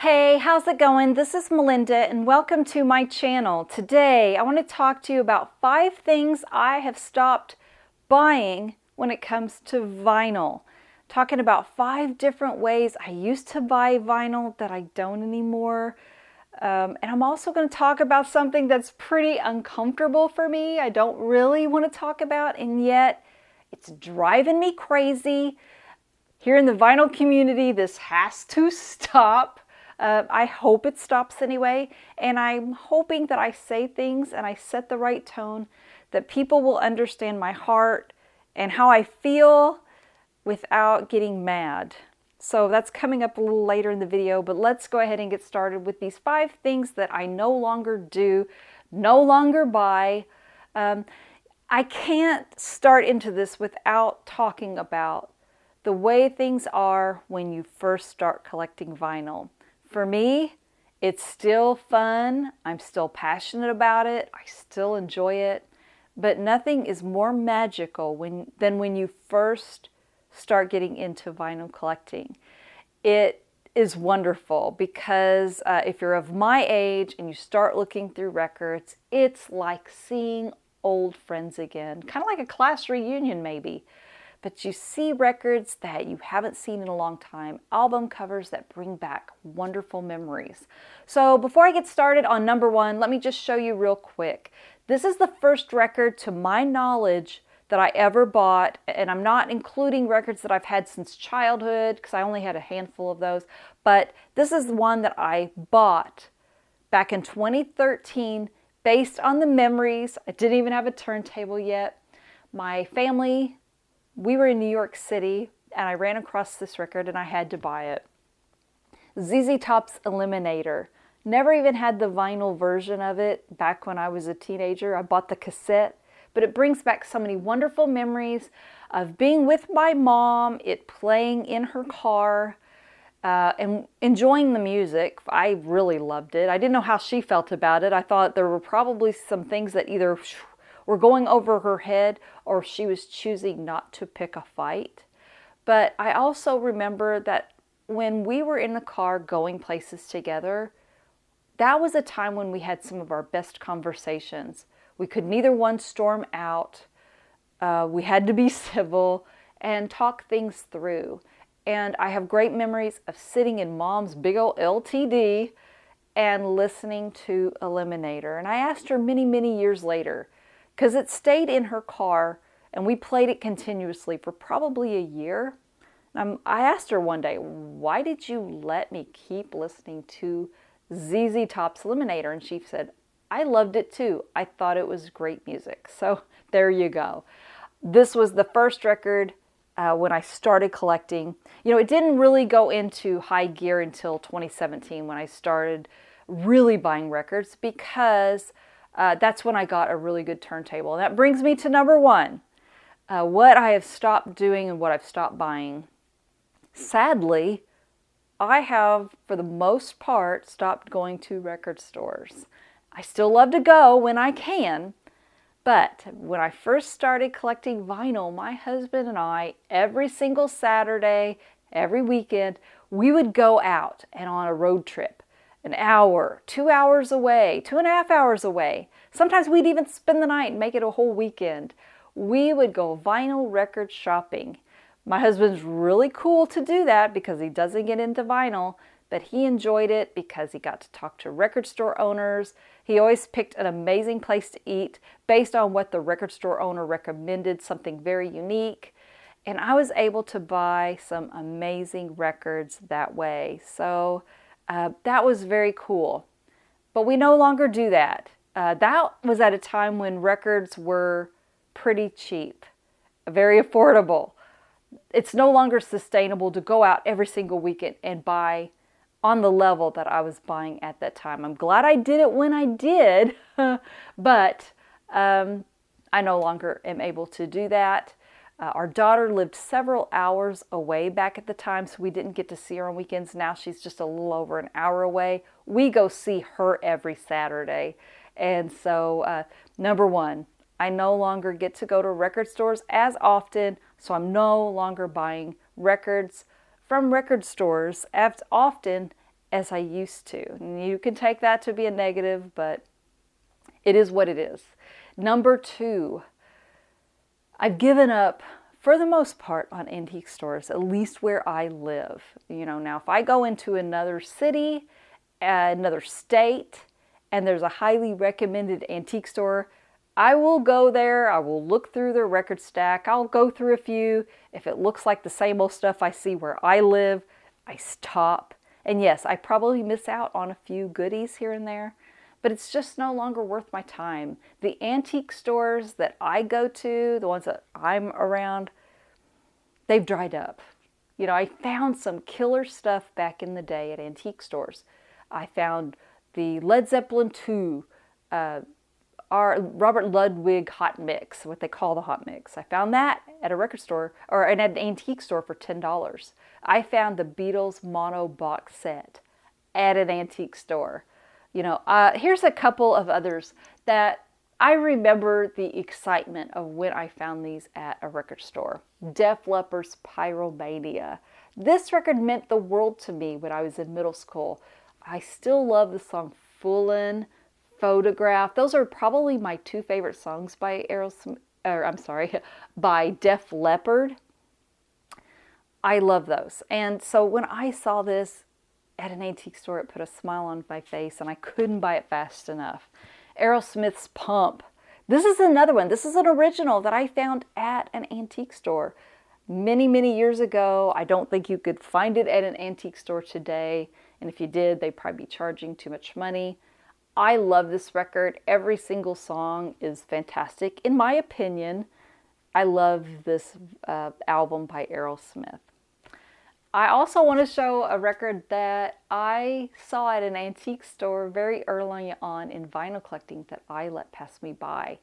Hey, how's it going? This is Melinda and welcome to my channel. Today I want to talk to you about 5 things I have stopped buying when it comes to vinyl. Talking about 5 different ways I used to buy vinyl that I don't anymore. And I'm also going to talk about something that's pretty uncomfortable for me. I don't really want to talk about, and yet it's driving me crazy. Here in the vinyl community, this has to stop. I hope it stops anyway, and I'm hoping that I say things and I set the right tone, that people will understand my heart and how I feel without getting mad. So that's coming up a little later in the video, but let's go ahead and get started with these 5 things that I no longer do, no longer buy. I can't start into this without talking about the way things are when you first start collecting vinyl. For me, it's still fun. I'm still passionate about it. I still enjoy it. But nothing is more magical than when you first start getting into vinyl collecting. It is wonderful because if you're of my age and you start looking through records, it's like seeing old friends again. Kind of like a class reunion maybe. But you see records that you haven't seen in a long time, album covers that bring back wonderful memories. So before I get started on number 1, let me just show you real quick. This is the first record to my knowledge that I ever bought, and I'm not including records that I've had since childhood because I only had a handful of those, but this is the one that I bought back in 2013 based on the memories. I didn't even have a turntable yet. My family, we were in New York City, and I ran across this record, and I had to buy it. ZZ Top's Eliminator. Never even had the vinyl version of it back when I was a teenager. I bought the cassette, but it brings back so many wonderful memories of being with my mom, it playing in her car, and enjoying the music. I really loved it. I didn't know how she felt about it. I thought there were probably some things that either were going over her head or she was choosing not to pick a fight. But I also remember that when we were in the car going places together, that was a time when we had some of our best conversations. We could neither one storm out. We had to be civil and talk things through. And I have great memories of sitting in Mom's big old LTD and listening to Eliminator. And I asked her many, many years later, because it stayed in her car and we played it continuously for probably a year. I asked her one day, why did you let me keep listening to ZZ Top's Eliminator? And she said, I loved it too. I thought it was great music. So there you go. This was the first record when I started collecting. You know, it didn't really go into high gear until 2017 when I started really buying records, because that's when I got a really good turntable. And that brings me to number 1, what I have stopped doing and what I've stopped buying. Sadly, I have, for the most part, stopped going to record stores. I still love to go when I can, but when I first started collecting vinyl, my husband and I, every single Saturday, every weekend, we would go out and on a road trip. An hour, 2 hours away, 2.5 hours away. Sometimes we'd even spend the night and make it a whole weekend. We would go vinyl record shopping. My husband's really cool to do that because he doesn't get into vinyl, but he enjoyed it because he got to talk to record store owners. He always picked an amazing place to eat based on what the record store owner recommended, something very unique. And I was able to buy some amazing records that way. So that was very cool. But we no longer do that. That was at a time when records were pretty cheap, very affordable. It's no longer sustainable to go out every single weekend and buy on the level that I was buying at that time. I'm glad I did it when I did, but I no longer am able to do that. Our daughter lived several hours away back at the time, so we didn't get to see her on weekends. Now she's just a little over an hour away. We go see her every Saturday. And so, number 1, I no longer get to go to record stores as often, so I'm no longer buying records from record stores as often as I used to. And you can take that to be a negative, but it is what it is. Number 2, I've given up, for the most part, on antique stores, at least where I live. Now if I go into another city, another state, and there's a highly recommended antique store, I will go there. I will look through their record stack. I'll go through a few. If it looks like the same old stuff I see where I live, I stop. And yes, I probably miss out on a few goodies here and there, but it's just no longer worth my time. The antique stores that I go to, the ones that I'm around, they've dried up. I found some killer stuff back in the day at antique stores. I found the Led Zeppelin II, our Robert Ludwig hot mix, what they call the hot mix. I found that at a record store, or at an antique store, for $10. I found the Beatles mono box set at an antique store. Here's a couple of others that I remember the excitement of when I found these at a record store. Def Leppard's Pyromania. This record meant the world to me when I was in middle school. I still love the song Foolin', Photograph. Those are probably my 2 favorite songs by by Def Leppard. I love those. And so when I saw this at an antique store, it put a smile on my face, and I couldn't buy it fast enough. Aerosmith's Pump. This is another one. This is an original that I found at an antique store many, many years ago. I don't think you could find it at an antique store today. And if you did, they'd probably be charging too much money. I love this record. Every single song is fantastic. In my opinion, I love this album by Aerosmith. I also want to show a record that I saw at an antique store very early on in vinyl collecting that I let pass me by.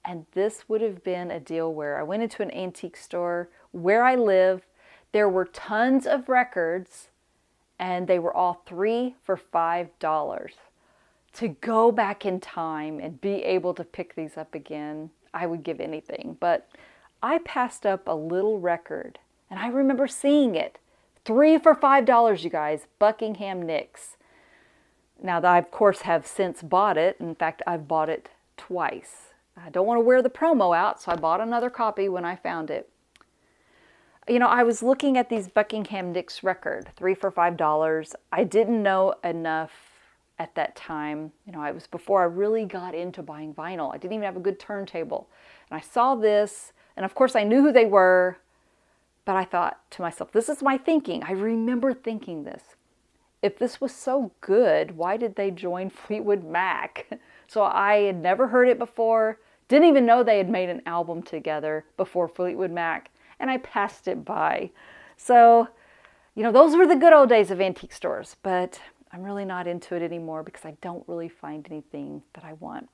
And this would have been a deal where I went into an antique store where I live. There were tons of records, and they were all 3 for $5. To go back in time and be able to pick these up again, I would give anything. But I passed up a little record, and I remember seeing it. 3 for $5, you guys. Buckingham Nicks. Now, I, of course, have since bought it. In fact, I've bought it twice. I don't want to wear the promo out, so I bought another copy when I found it. I was looking at these Buckingham Nicks record, 3 for $5. I didn't know enough at that time. It was before I really got into buying vinyl. I didn't even have a good turntable. And I saw this, and of course I knew who they were, but I thought to myself, this is my thinking. I remember thinking this. If this was so good, why did they join Fleetwood Mac? So I had never heard it before, didn't even know they had made an album together before Fleetwood Mac, and I passed it by. So, those were the good old days of antique stores, but I'm really not into it anymore because I don't really find anything that I want.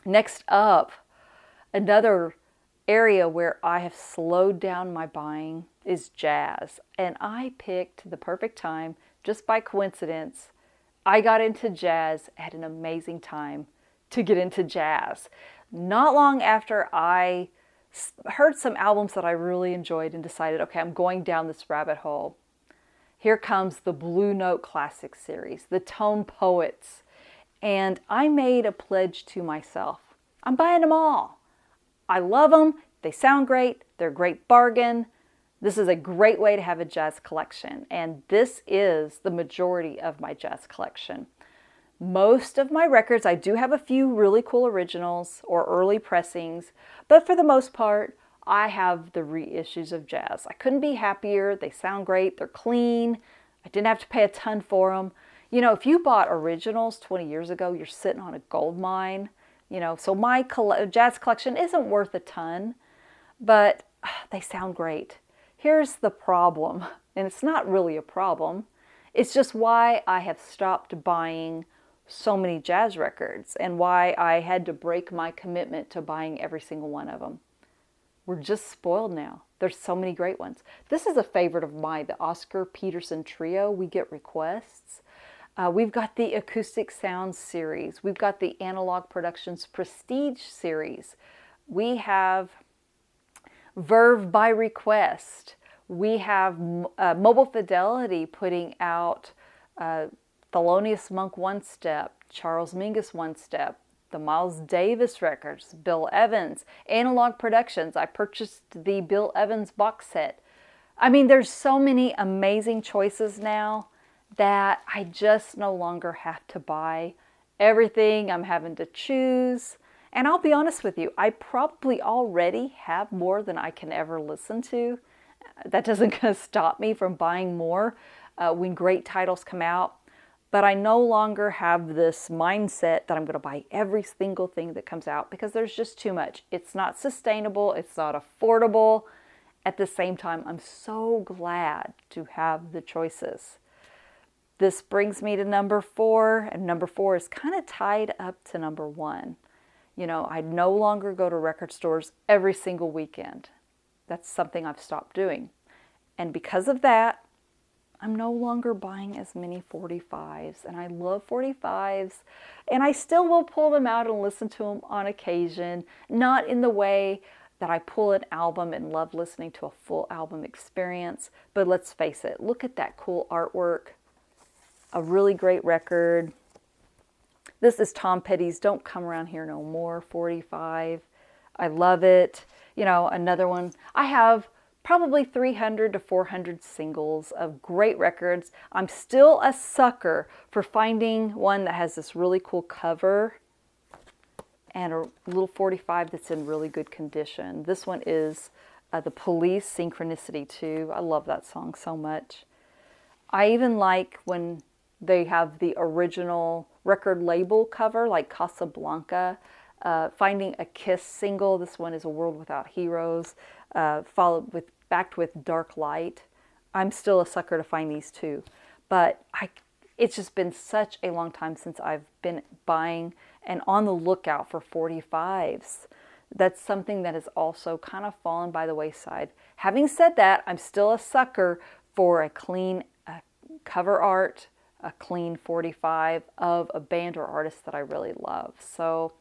Next up, another area where I have slowed down my buying is jazz. And I picked the perfect time, just by coincidence. I got into jazz at an amazing time to get into jazz. Not long after I heard some albums that I really enjoyed and decided, okay, I'm going down this rabbit hole. Here comes the Blue Note Classic series, the Tone Poets. And I made a pledge to myself. I'm buying them all. I love them. They sound great. They're a great bargain. This is a great way to have a jazz collection. And this is the majority of my jazz collection. Most of my records, I do have a few really cool originals or early pressings, but for the most part, I have the reissues of jazz. I couldn't be happier. They sound great. They're clean. I didn't have to pay a ton for them. If you bought originals 20 years ago, you're sitting on a gold mine. So my jazz collection isn't worth a ton, but they sound great. Here's the problem, and it's not really a problem. It's just why I have stopped buying so many jazz records and why I had to break my commitment to buying every single one of them. We're just spoiled now. There's so many great ones. This is a favorite of mine, the Oscar Peterson Trio. We get requests. We've got the Acoustic Sounds series. We've got the Analog Productions Prestige series. We have Verve by Request. We have Mobile Fidelity putting out Thelonious Monk One Step, Charles Mingus One Step, the Miles Davis records, Bill Evans, Analog Productions. I purchased the Bill Evans box set. I mean, there's so many amazing choices now that I just no longer have to buy everything. I'm having to choose. And I'll be honest with you, I probably already have more than I can ever listen to. That doesn't stop me from buying more when great titles come out. But I no longer have this mindset that I'm going to buy every single thing that comes out because there's just too much. It's not sustainable. It's not affordable. At the same time, I'm so glad to have the choices. This brings me to number 4, and number 4 is kind of tied up to number 1. You know, I no longer go to record stores every single weekend. That's something I've stopped doing. And because of that, I'm no longer buying as many 45s, and I love 45s, and I still will pull them out and listen to them on occasion, not in the way that I pull an album and love listening to a full album experience, but let's face it, look at that cool artwork, a really great record. This is Tom Petty's Don't Come Around Here No More 45. I love it. You know, another one. I have probably 300 to 400 singles of great records. I'm still a sucker for finding one that has this really cool cover and a little 45 that's in really good condition. This one is The Police, Synchronicity 2. I love that song so much. I even like when they have the original record label cover, like Casablanca. Finding a Kiss single. This one is A World Without Heroes, backed with Dark Light. I'm still a sucker to find these too. But it's just been such a long time since I've been buying and on the lookout for 45s. That's something that has also kind of fallen by the wayside. Having said that, I'm still a sucker for a clean cover art, a clean 45 of a band or artist that I really love. So,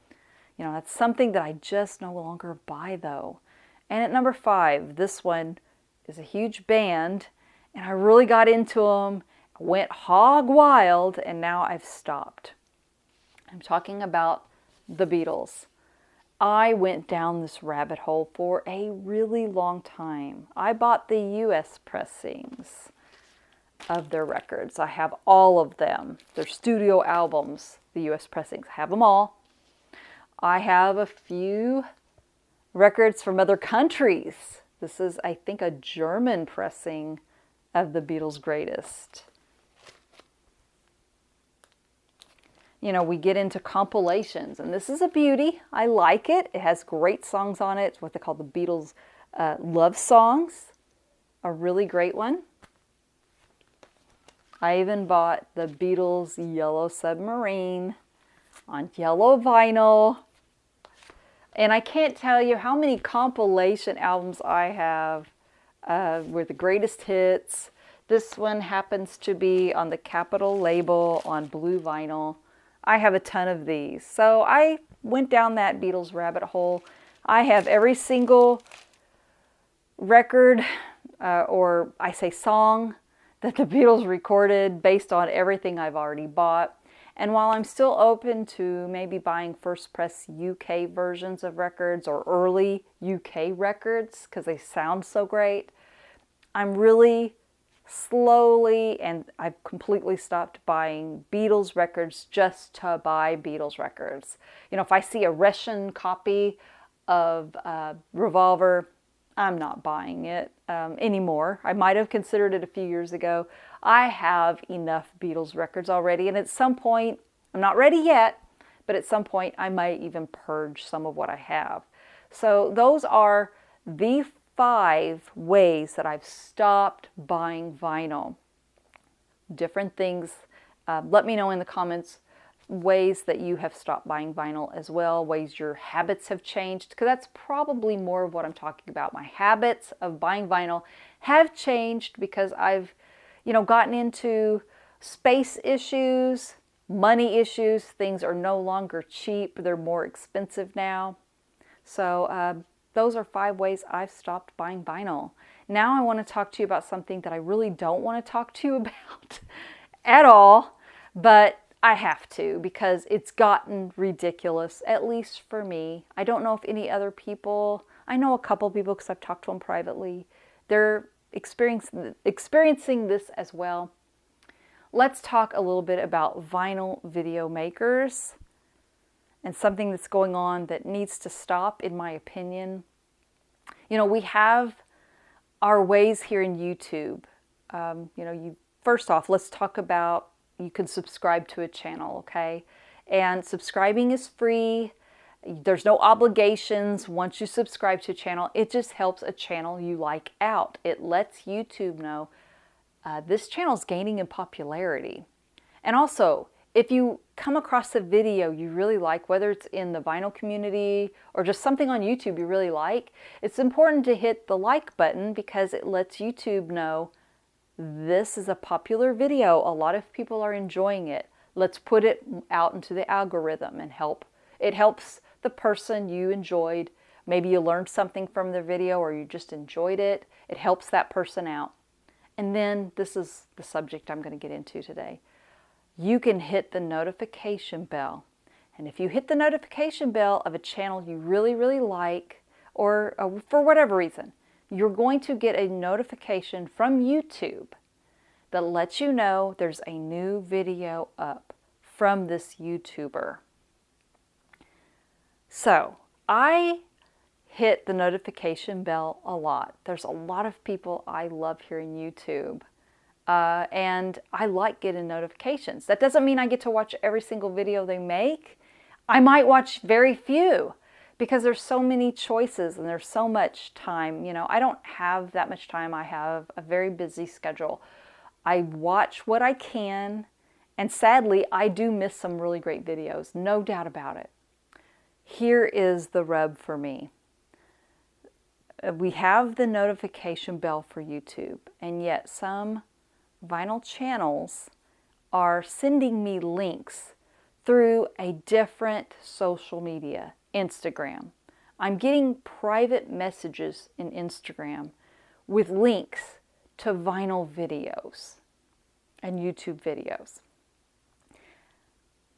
you know, that's something that I just no longer buy though. And at number 5, this one is a huge band, and I really got into them, went hog wild, and now I've stopped. I'm talking about the Beatles. I went down this rabbit hole for a really long time. I bought the US pressings of their records. I have all of them. Their studio albums, the US pressings. I have them all. I have a few records from other countries. This is, I think, a German pressing of the Beatles' Greatest. You know, we get into compilations, and this is a beauty. I like it. It has great songs on it. It's what they call the Beatles love songs. A really great one. I even bought the Beatles Yellow Submarine on yellow vinyl. And I can't tell you how many compilation albums I have with the greatest hits. This one happens to be on the Capitol label on blue vinyl. I have a ton of these. So I went down that Beatles rabbit hole. I have every single record, or I say song, that the Beatles recorded based on everything I've already bought. And while I'm still open to maybe buying first press UK versions of records or early UK records because they sound so great, I'm really slowly, and I've completely stopped buying Beatles records just to buy Beatles records. You know, if I see a Russian copy of Revolver, I'm not buying it anymore. I might have considered it a few years ago. I have enough Beatles records already, and at some point, I'm not ready yet, but at some point I might even purge some of what I have. So those are the 5 ways that I've stopped buying vinyl. Different things. Let me know in the comments ways that you have stopped buying vinyl as well, ways your habits have changed, because that's probably more of what I'm talking about. My habits of buying vinyl have changed because I've, you know, gotten into space issues, money issues. Things are no longer cheap. They're more expensive now. So those are 5 ways I've stopped buying vinyl. Now I want to talk to you about something that I really don't want to talk to you about. at all, but I have to because it's gotten ridiculous, at least for me. I don't know if any other people, I know a couple people because I've talked to them privately, they're experiencing this as well. Let's talk a little bit about vinyl video makers and something that's going on that needs to stop, in my opinion. You know, we have our ways here in YouTube. First off, let's talk about, you can subscribe to a channel, okay? And subscribing is free. There's no obligations once you subscribe to a channel. It just helps a channel you like out. It lets YouTube know this channel is gaining in popularity. And also, if you come across a video you really like, whether it's in the vinyl community or just something on YouTube you really like, it's important to hit the like button because it lets YouTube know this is a popular video. A lot of people are enjoying it. Let's put it out into the algorithm and it helps the person you enjoyed. Maybe you learned something from the video or you just enjoyed it. It helps that person out. And then this is the subject I'm going to get into today. You can hit the notification bell. And if you hit the notification bell of a channel you really, really like, or for whatever reason, you're going to get a notification from YouTube that lets you know there's a new video up from this YouTuber. So, I hit the notification bell a lot. There's a lot of people I love here in YouTube. And I like getting notifications. That doesn't mean I get to watch every single video they make. I might watch very few because there's so many choices and there's so much time. You know, I don't have that much time. I have a very busy schedule. I watch what I can, and sadly, I do miss some really great videos, no doubt about it. Here is the rub for me. We have the notification bell for YouTube, and yet some vinyl channels are sending me links through a different social media, Instagram. I'm getting private messages in Instagram with links to vinyl videos and YouTube videos.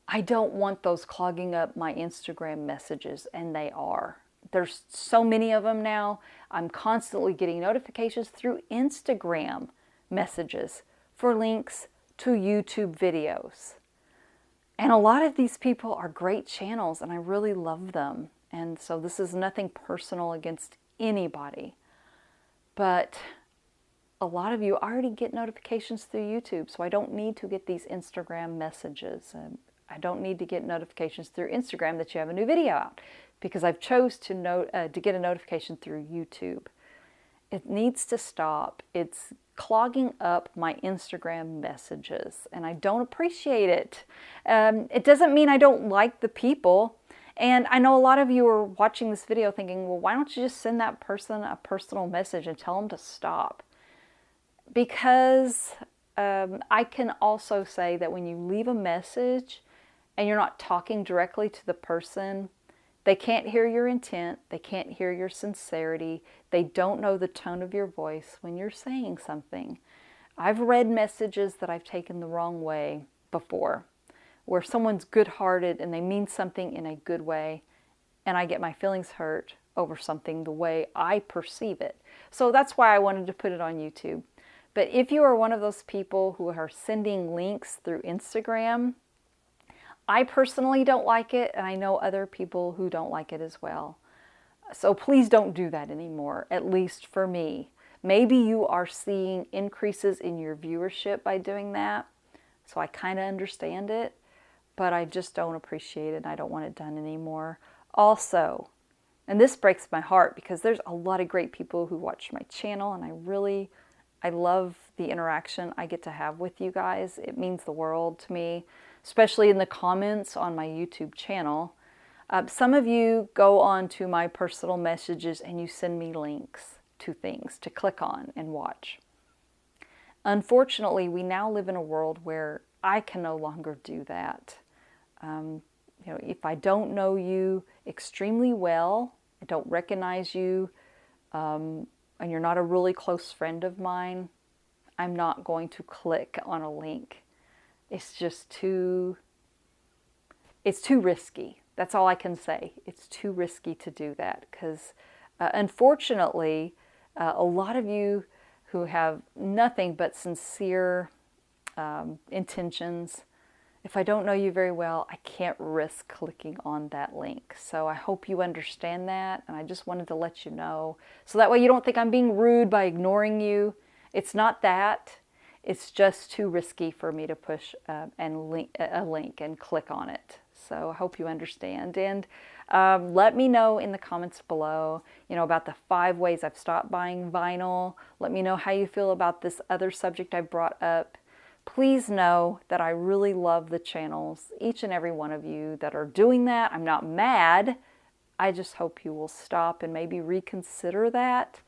I don't want those clogging up my Instagram messages, and they are. There's so many of them now. I'm constantly getting notifications through Instagram messages for links to YouTube videos. And a lot of these people are great channels, and I really love them. And so this is nothing personal against anybody. But a lot of you already get notifications through YouTube, so I don't need to get these Instagram messages. I don't need to get notifications through Instagram that you have a new video out, because I've chose to get a notification through YouTube. It needs to stop. It's clogging up my Instagram messages, and I don't appreciate it. It doesn't mean I don't like the people. And I know a lot of you are watching this video thinking, well, why don't you just send that person a personal message and tell them to stop? Because I can also say that when you leave a message and you're not talking directly to the person, they can't hear your intent, they can't hear your sincerity, they don't know the tone of your voice when you're saying something. I've read messages that I've taken the wrong way before, where someone's good-hearted and they mean something in a good way, and I get my feelings hurt over something the way I perceive it. So that's why I wanted to put it on YouTube. But if you are one of those people who are sending links through Instagram, I personally don't like it, and I know other people who don't like it as well. So please don't do that anymore, at least for me. Maybe you are seeing increases in your viewership by doing that, so I kind of understand it, but I just don't appreciate it, and I don't want it done anymore. Also, and this breaks my heart because there's a lot of great people who watch my channel, and I love the interaction I get to have with you guys. It means the world to me, especially in the comments on my YouTube channel. Some of you go on to my personal messages and you send me links to things to click on and watch. Unfortunately, we now live in a world where I can no longer do that. If I don't know you extremely well, I don't recognize you, and you're not a really close friend of mine, I'm not going to click on a link. it's just it's too risky. That's all I can say. It's too risky to do that because unfortunately, a lot of you who have nothing but sincere intentions, if I don't know you very well, I can't risk clicking on that link. So I hope you understand that, and I just wanted to let you know. So that way you don't think I'm being rude by ignoring you. It's not that. It's just too risky for me to push a link and click on it. So I hope you understand. And let me know in the comments below, about the 5 ways I've stopped buying vinyl. Let me know how you feel about this other subject I brought up. Please know that I really love the channels, each and every one of you that are doing that. I'm not mad. I just hope you will stop and maybe reconsider that.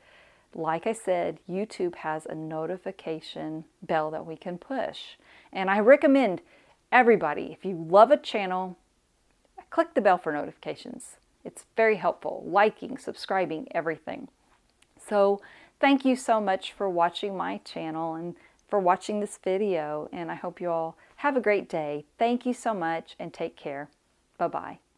Like I said, YouTube has a notification bell that we can push. And I recommend everybody, if you love a channel, click the bell for notifications. It's very helpful. Liking, subscribing, everything. So thank you so much for watching my channel and for watching this video. And I hope you all have a great day. Thank you so much and take care. Bye-bye.